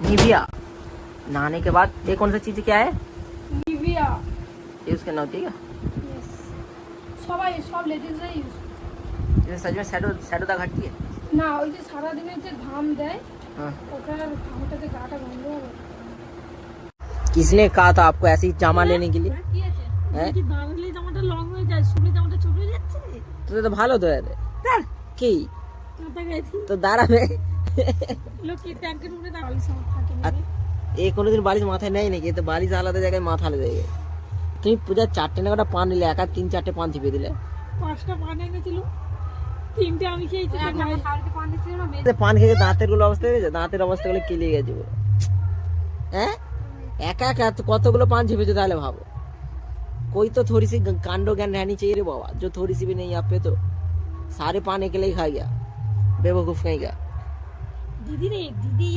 Nivea. नहाने के बाद ये कौन सा चीज क्या है? निविया। यूज करना होती है यस, সবাই সব লেডিজরা ইউজ क्या? सच में शैडो दाग हटती है? না, ওই যে সারা দিনের যে ঘাম দেয় हाँ। ওটার ঘামটাতে গাটা গন্ধ হবে। किसने कहा था आपको ऐसी जामा लेने के लिए? কি আছে हैं? কি দাঁড়ালে জামাটা লং হয়ে যায়, শুনে জামাটা ছোট হয়ে যাচ্ছে। तो ভালো তো यार কি কাটা গেছে তো দাঁড়াবে লোকে ট্যাঙ্কের উপরে দাঁড়ালি সব থাকে না। এই কোনোদিন বালিশ মাথায় নেয় নাকি? তো বালিশ আলাদা জায়গায় মাথা আলাদা জায়গায়। তুমি পূজা 4টে না কটা পান নিলে, একা 3-4টে পান চিপে দিলে। 5টা পান এনেছিল, 3টে আমি খেয়েছি। পান দিচ্ছিল না, পান খেয়ে দাঁতের গুলো অবস্থা হয়েছে, দাঁতের অবস্থা গুলো কেলিয়ে গেছে পুরো। হ্যাঁ, একা একা কতগুলো पान छिपेছো তাহলে ভাবো। कोई तो थोड़ी सी कांडो ज्ञान रहनी चाहिए रे बाबा, जो थोड़ी सी भी नहीं आप पे तो सारे पान अकेले ही खा गया, बेवकूफ कहीं का। দিদি রে দিদি।